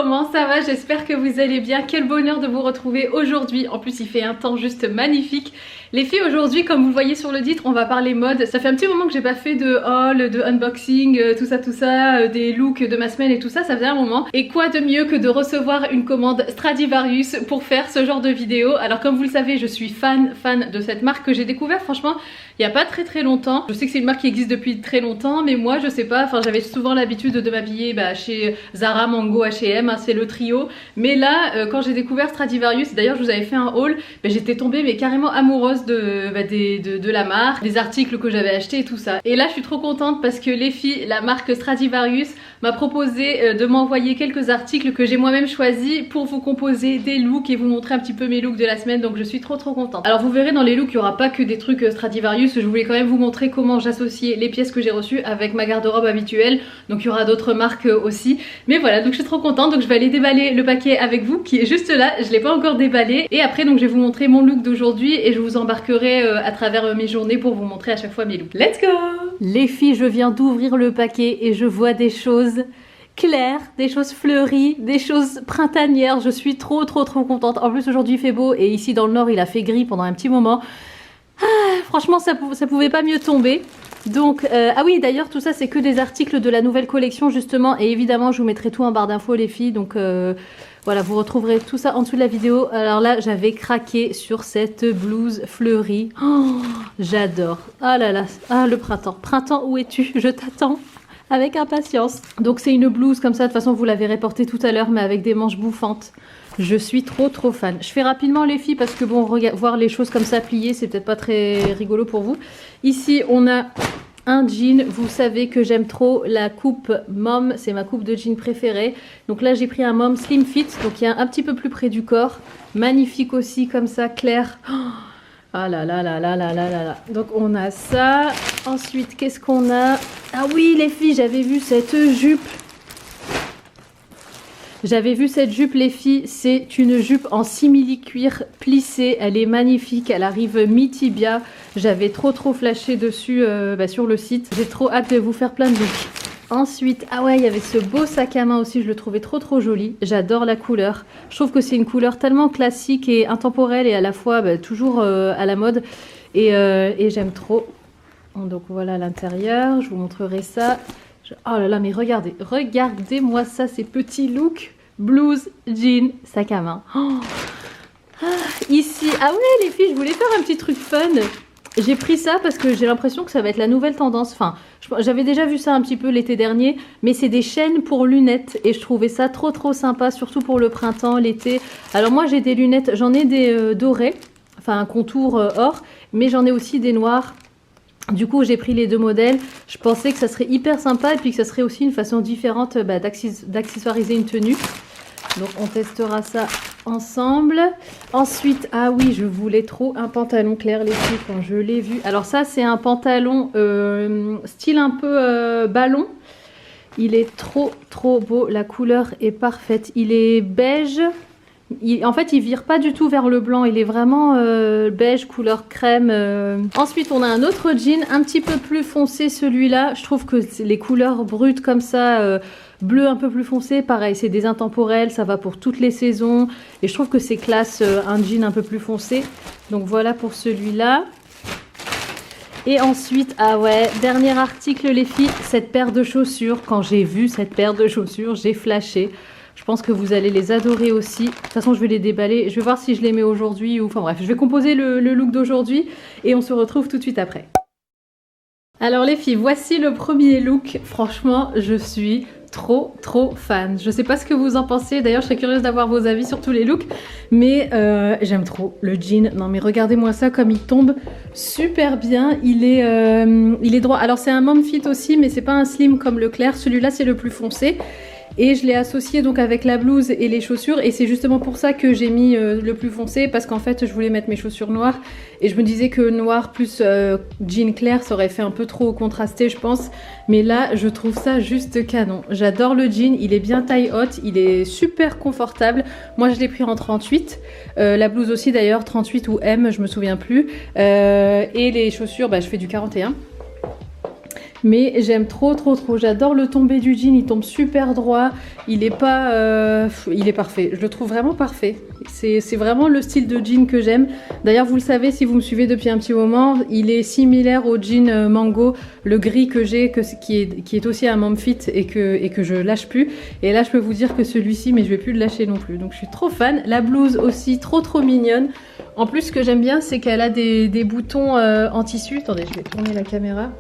comment ça va? J'espère que vous allez bien. Quel bonheur de vous retrouver aujourd'hui. En plus il fait un temps juste magnifique. Les filles, aujourd'hui comme vous le voyez sur le titre, on va parler mode. Ça fait un petit moment que j'ai pas fait de haul, de unboxing, tout ça, des looks de ma semaine et tout ça, ça faisait un moment. Et quoi de mieux que de recevoir une commande Stradivarius pour faire ce genre de vidéo. Alors comme vous le savez, je suis fan de cette marque que j'ai découvert franchement il y a pas très longtemps. Je sais que c'est une marque qui existe depuis très longtemps, mais moi je sais pas, enfin j'avais souvent l'habitude de m'habiller chez Zara, Mango, H&M, c'est le trio. Mais là, quand j'ai découvert Stradivarius, d'ailleurs je vous avais fait un haul, j'étais tombée mais carrément amoureuse de la marque, des articles que j'avais achetés et tout ça. Et là je suis trop contente parce que les filles, la marque Stradivarius m'a proposé de m'envoyer quelques articles que j'ai moi-même choisis pour vous composer des looks et vous montrer un petit peu mes looks de la semaine, donc je suis trop contente. Alors vous verrez dans les looks, il n'y aura pas que des trucs Stradivarius, je voulais quand même vous montrer comment j'associais les pièces que j'ai reçues avec ma garde-robe habituelle, donc il y aura d'autres marques aussi. Mais voilà, donc je suis trop contente, donc je vais aller déballer le paquet avec vous qui est juste là, je l'ai pas encore déballé. Et après donc je vais vous montrer mon look d'aujourd'hui et je vous embarquerai à travers mes journées pour vous montrer à chaque fois mes looks. Let's go! Les filles, je viens d'ouvrir le paquet et je vois des choses claires, des choses fleuries, des choses printanières. Je suis trop contente. En plus aujourd'hui il fait beau et ici dans le nord il a fait gris pendant un petit moment. Franchement ça pouvait pas mieux tomber. Donc ah oui d'ailleurs tout ça c'est que des articles de la nouvelle collection justement, et évidemment je vous mettrai tout en barre d'infos les filles, donc voilà, vous retrouverez tout ça en dessous de la vidéo. Alors là j'avais craqué sur cette blouse fleurie, j'adore. Ah là là, le printemps où es-tu? Je t'attends avec impatience. Donc c'est une blouse comme ça, de toute façon vous la verrez porter tout à l'heure, mais avec des manches bouffantes. Je suis trop fan. Je fais rapidement les filles parce que bon, voir les choses comme ça pliées, c'est peut-être pas très rigolo pour vous. Ici, on a un jean. Vous savez que j'aime trop la coupe Mom. C'est ma coupe de jean préférée. Donc là, j'ai pris un Mom Slim Fit. Donc il y a un petit peu plus près du corps. Magnifique aussi, comme ça, clair. Ah là là. Donc on a ça. Ensuite, qu'est-ce qu'on a? Ah oui, les filles, j'avais vu cette jupe. Les filles, c'est une jupe en simili-cuir plissé, elle est magnifique, elle arrive mi-tibia, j'avais trop flashé dessus sur le site, j'ai trop hâte de vous faire plein de looks. Ensuite, ah ouais, il y avait ce beau sac à main aussi, je le trouvais trop joli, j'adore la couleur, je trouve que c'est une couleur tellement classique et intemporelle et à la fois toujours à la mode, et j'aime trop. Donc voilà l'intérieur, je vous montrerai ça. Oh là là, mais regardez-moi ça, ces petits looks, blouse, jean, sac à main. Ici, ah ouais les filles, je voulais faire un petit truc fun. J'ai pris ça parce que j'ai l'impression que ça va être la nouvelle tendance. Enfin, j'avais déjà vu ça un petit peu l'été dernier, mais c'est des chaînes pour lunettes et je trouvais ça trop sympa, surtout pour le printemps, l'été. Alors moi j'ai des lunettes, j'en ai des dorées, enfin un contour or, mais j'en ai aussi des noires. Du coup j'ai pris les deux modèles, je pensais que ça serait hyper sympa et puis que ça serait aussi une façon différente d'accessoiriser une tenue. Donc on testera ça ensemble. Ensuite, ah oui, je voulais trop un pantalon clair les filles quand je l'ai vu. Alors ça c'est un pantalon style un peu ballon. Il est trop beau, la couleur est parfaite. Il est beige. En fait il vire pas du tout vers le blanc, il est vraiment beige couleur crème. Ensuite on a un autre jean un petit peu plus foncé, celui-là je trouve que les couleurs brutes comme ça, bleu un peu plus foncé, pareil c'est des intemporels, ça va pour toutes les saisons et je trouve que c'est classe, un jean un peu plus foncé. Donc voilà pour celui-là. Et ensuite, ah ouais, dernier article les filles, cette paire de chaussures. Quand j'ai vu cette paire de chaussures, j'ai flashé. Je pense que vous allez les adorer aussi. De toute façon, je vais les déballer. Je vais voir si je les mets aujourd'hui ou... Enfin bref, je vais composer le look d'aujourd'hui et on se retrouve tout de suite après. Alors les filles, voici le premier look. Franchement, je suis trop fan. Je sais pas ce que vous en pensez. D'ailleurs, je serais curieuse d'avoir vos avis sur tous les looks. Mais j'aime trop le jean. Non mais regardez-moi ça comme il tombe super bien. Il est droit. Alors c'est un mom fit aussi, mais c'est pas un slim comme le clair. Celui-là, c'est le plus foncé. Et je l'ai associé donc avec la blouse et les chaussures et c'est justement pour ça que j'ai mis le plus foncé, parce qu'en fait je voulais mettre mes chaussures noires et je me disais que noir plus jean clair ça aurait fait un peu trop contrasté je pense, mais là je trouve ça juste canon. J'adore le jean, il est bien taille haute, il est super confortable. Moi je l'ai pris en 38, la blouse aussi d'ailleurs 38 ou M je me souviens plus, et les chaussures je fais du 41. mais j'aime trop, j'adore le tombé du jean, il tombe super droit, il est parfait, je le trouve vraiment parfait. C'est vraiment le style de jean que j'aime. D'ailleurs vous le savez si vous me suivez depuis un petit moment, il est similaire au jean Mango, le gris que j'ai, qui est aussi un Mom Fit et que je lâche plus. Et là je peux vous dire que celui-ci, mais je vais plus le lâcher non plus, donc je suis trop fan. La blouse aussi trop mignonne. En plus ce que j'aime bien c'est qu'elle a des boutons en tissu. Attendez, je vais tourner la caméra.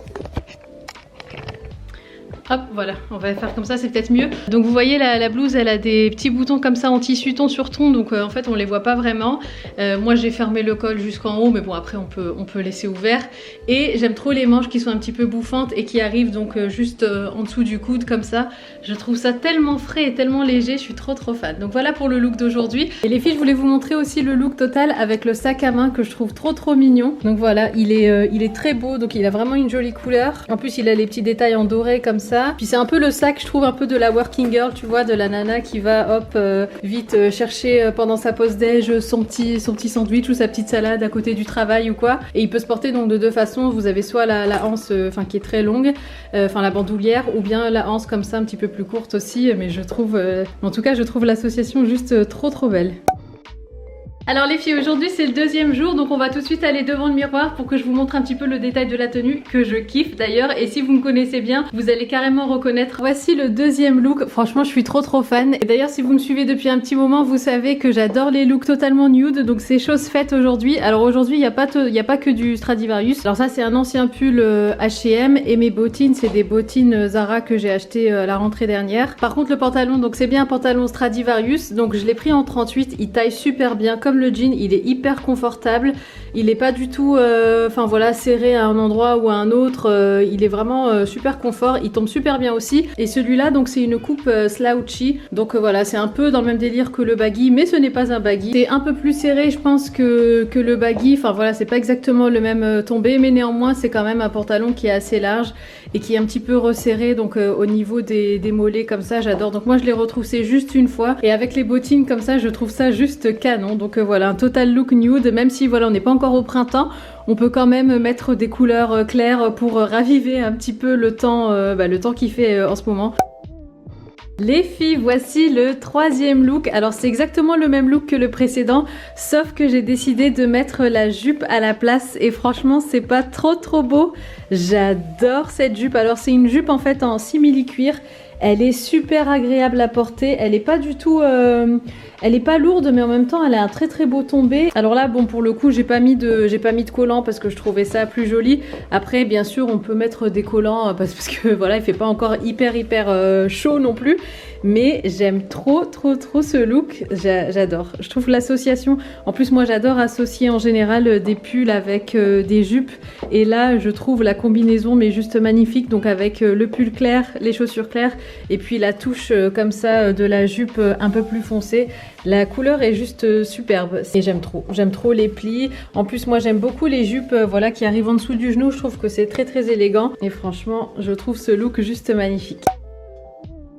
Hop, voilà, on va faire comme ça, c'est peut-être mieux. Donc vous voyez la blouse, elle a des petits boutons comme ça en tissu ton sur ton, donc en fait on les voit pas vraiment. Moi j'ai fermé le col jusqu'en haut, mais bon après on peut laisser ouvert. Et j'aime trop les manches qui sont un petit peu bouffantes et qui arrivent donc juste en dessous du coude comme ça. Je trouve ça tellement frais et tellement léger, je suis trop fan. Donc voilà pour le look d'aujourd'hui. Et les filles, je voulais vous montrer aussi le look total avec le sac à main que je trouve trop mignon. Donc voilà, il est très beau, donc il a vraiment une jolie couleur. En plus il a les petits détails en doré comme ça. Puis c'est un peu le sac, je trouve, un peu de la working girl, tu vois, de la nana qui va hop vite chercher pendant sa pause déj son petit sandwich ou sa petite salade à côté du travail ou quoi. Et il peut se porter donc de deux façons. Vous avez soit la anse qui est très longue, la bandoulière, ou bien la anse comme ça un petit peu plus courte aussi. Mais je trouve, en tout cas je trouve l'association juste trop belle. Alors les filles, aujourd'hui c'est le deuxième jour, donc on va tout de suite aller devant le miroir pour que je vous montre un petit peu le détail de la tenue que je kiffe d'ailleurs. Et si vous me connaissez bien, vous allez carrément reconnaître. Voici le deuxième look, franchement je suis trop fan. Et d'ailleurs si vous me suivez depuis un petit moment, vous savez que j'adore les looks totalement nude, donc c'est chose faite aujourd'hui. Alors aujourd'hui il n'y a pas que du Stradivarius. Alors ça c'est un ancien pull H&M et mes bottines c'est des bottines Zara que j'ai acheté à la rentrée dernière. Par contre le pantalon, donc c'est bien un pantalon Stradivarius, donc je l'ai pris en 38, il taille super bien comme le jean, il est hyper confortable, il est pas du tout serré à un endroit ou à un autre, il est vraiment super confort, il tombe super bien aussi. Et celui-là donc c'est une coupe slouchy, donc voilà, c'est un peu dans le même délire que le baggy, mais ce n'est pas un baggy, c'est un peu plus serré je pense que le baggy, enfin voilà, c'est pas exactement le même tombé, mais néanmoins c'est quand même un pantalon qui est assez large et qui est un petit peu resserré, donc au niveau des mollets comme ça, j'adore. Donc moi je l'ai retroussé juste une fois et avec les bottines comme ça je trouve ça juste canon. Donc voilà, un total look nude, même si voilà on n'est pas encore au printemps, on peut quand même mettre des couleurs claires pour raviver un petit peu le temps qu'il fait en ce moment. Les filles, voici le troisième look. Alors c'est exactement le même look que le précédent, sauf que j'ai décidé de mettre la jupe à la place et franchement c'est pas trop beau. J'adore cette jupe. Alors c'est une jupe en fait en simili-cuir. Elle est super agréable à porter, elle est pas du tout... elle est pas lourde mais en même temps elle a un très beau tombé. Alors là bon pour le coup j'ai pas mis de collant parce que je trouvais ça plus joli. Après bien sûr on peut mettre des collants parce que voilà il fait pas encore hyper chaud non plus. Mais j'aime trop ce look, j'adore. Je trouve l'association, en plus moi j'adore associer en général des pulls avec des jupes. Et là je trouve la combinaison mais juste magnifique. Donc avec le pull clair, les chaussures claires et puis la touche comme ça de la jupe un peu plus foncée. La couleur est juste superbe et j'aime trop les plis. En plus moi j'aime beaucoup les jupes voilà, qui arrivent en dessous du genou, je trouve que c'est très élégant. Et franchement je trouve ce look juste magnifique.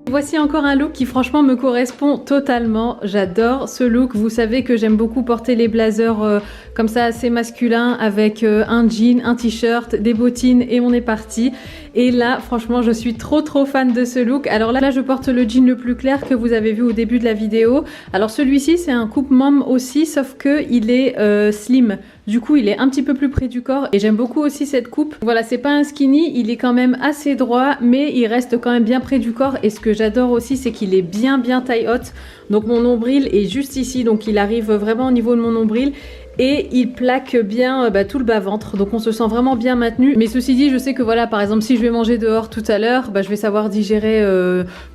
Voici encore un look qui franchement me correspond totalement, j'adore ce look. Vous savez que j'aime beaucoup porter les blazers comme ça assez masculins avec un jean, un t-shirt, des bottines et on est parti. Et là franchement je suis trop fan de ce look. Alors là je porte le jean le plus clair que vous avez vu au début de la vidéo. Alors celui-ci c'est un coupe mom aussi, sauf que il est slim. Du coup il est un petit peu plus près du corps et j'aime beaucoup aussi cette coupe. Voilà, c'est pas un skinny, il est quand même assez droit mais il reste quand même bien près du corps. Et ce que j'adore aussi c'est qu'il est bien taille haute. Donc mon nombril est juste ici, donc il arrive vraiment au niveau de mon nombril. Et il plaque bien tout le bas-ventre, donc on se sent vraiment bien maintenu. Mais ceci dit, je sais que voilà, par exemple, si je vais manger dehors tout à l'heure, je vais savoir digérer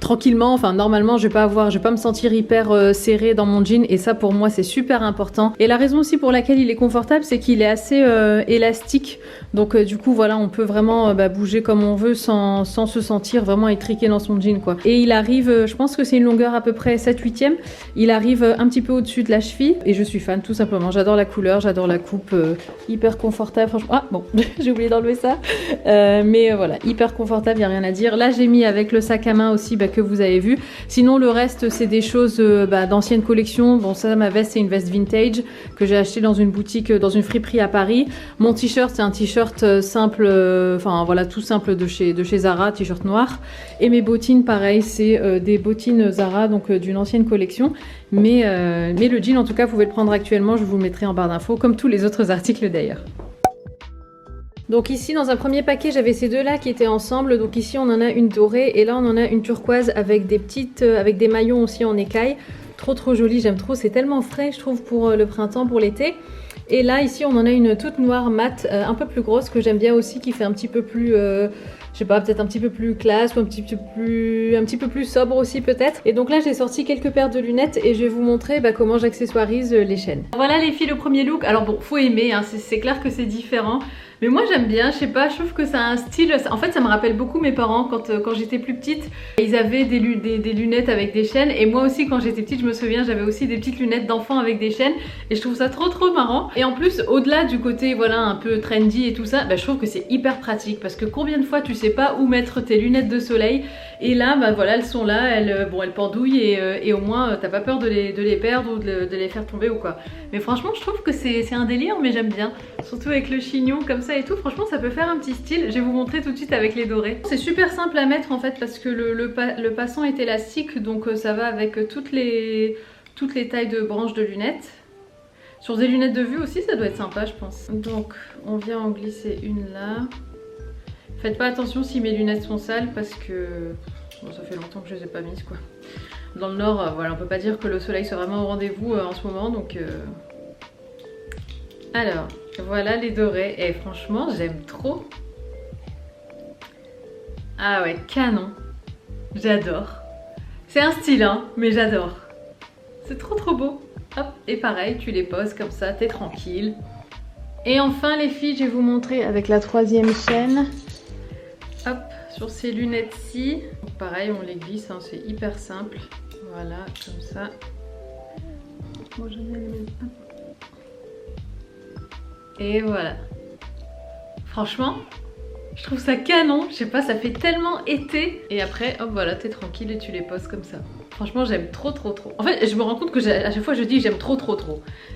tranquillement. Enfin, normalement, je vais pas me sentir hyper serré dans mon jean. Et ça, pour moi, c'est super important. Et la raison aussi pour laquelle il est confortable, c'est qu'il est assez élastique. Donc du coup, voilà, on peut vraiment bouger comme on veut sans se sentir vraiment étriqué dans son jean, quoi. Et il arrive, je pense que c'est une longueur à peu près 7/8e. Il arrive un petit peu au-dessus de la cheville. Et je suis fan, tout simplement. J'adore la couleur, j'adore la coupe, hyper confortable. Franchement, ah bon, j'ai oublié d'enlever ça. Mais voilà, hyper confortable, il n'y a rien à dire. Là, j'ai mis avec le sac à main aussi que vous avez vu. Sinon, le reste, c'est des choses d'anciennes collections. Bon, ça, ma veste, c'est une veste vintage que j'ai acheté dans une boutique, dans une friperie à Paris. Mon t-shirt, c'est un t-shirt simple, enfin voilà, tout simple de chez Zara, t-shirt noir. Et mes bottines, pareil, c'est des bottines Zara, donc d'une ancienne collection. Mais le jean, en tout cas, vous pouvez le prendre actuellement. Je vous le mettrai en barre d'infos, comme tous les autres articles d'ailleurs. Donc ici, dans un premier paquet, j'avais ces deux-là qui étaient ensemble. Donc ici, on en a une dorée et là, on en a une turquoise avec des petites, avec des maillons aussi en écaille. Trop jolie, j'aime trop. C'est tellement frais, je trouve, pour le printemps, pour l'été. Et là, ici, on en a une toute noire mat, un peu plus grosse, que j'aime bien aussi, qui fait un petit peu plus, je sais pas, peut-être un petit peu plus classe ou un petit peu plus sobre aussi peut-être. Et donc là, j'ai sorti quelques paires de lunettes et je vais vous montrer comment j'accessoirise les chaînes. Voilà les filles, le premier look. Alors bon, faut aimer, hein, c'est clair que c'est différent. Mais moi j'aime bien, je sais pas, je trouve que ça a un style, en fait ça me rappelle beaucoup mes parents quand j'étais plus petite. Ils avaient des lunettes avec des chaînes et moi aussi quand j'étais petite je me souviens j'avais aussi des petites lunettes d'enfant avec des chaînes et je trouve ça trop marrant. Et en plus au-delà du côté voilà un peu trendy et tout ça, je trouve que c'est hyper pratique parce que combien de fois tu sais pas où mettre tes lunettes de soleil et là voilà elles sont là, elles pendouillent et au moins t'as pas peur de les perdre ou de les faire tomber ou quoi. Mais franchement je trouve que c'est un délire mais j'aime bien, surtout avec le chignon comme ça et tout, franchement ça peut faire un petit style. Je vais vous montrer tout de suite avec les dorés. C'est super simple à mettre en fait parce que le passant est élastique donc ça va avec toutes les tailles de branches de lunettes. Sur des lunettes de vue aussi ça doit être sympa je pense. Donc on vient en glisser une là. Faites pas attention si mes lunettes sont sales parce que bon, ça fait longtemps que je les ai pas mises quoi. Dans le nord voilà on peut pas dire que le soleil soit vraiment au rendez-vous en ce moment donc alors voilà les dorés et franchement j'aime trop. Ah ouais canon, j'adore. C'est un style hein mais j'adore. C'est trop beau. Hop et pareil tu les poses comme ça, t'es tranquille. Et enfin les filles je vais vous montrer avec la troisième chaîne. Hop sur ces lunettes-ci. Pareil on les glisse hein, c'est hyper simple. Voilà comme ça. Bon, je vais les mettre. Et voilà. Franchement, je trouve ça canon. Je sais pas, ça fait tellement été. Et après, hop, voilà, t'es tranquille et tu les poses comme ça. Franchement, j'aime trop. En fait, je me rends compte que à chaque fois, je dis j'aime trop.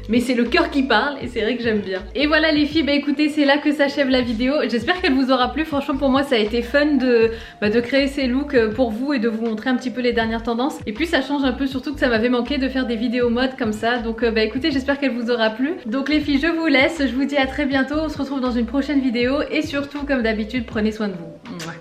Mais c'est le cœur qui parle et c'est vrai que j'aime bien. Et voilà les filles, écoutez, c'est là que s'achève la vidéo. J'espère qu'elle vous aura plu. Franchement, pour moi, ça a été fun de créer ces looks pour vous et de vous montrer un petit peu les dernières tendances. Et puis, ça change un peu, surtout que ça m'avait manqué de faire des vidéos mode comme ça. Donc, écoutez, j'espère qu'elle vous aura plu. Donc, les filles, je vous laisse. Je vous dis à très bientôt. On se retrouve dans une prochaine vidéo. Et surtout, comme d'habitude, prenez soin de vous. Mouah.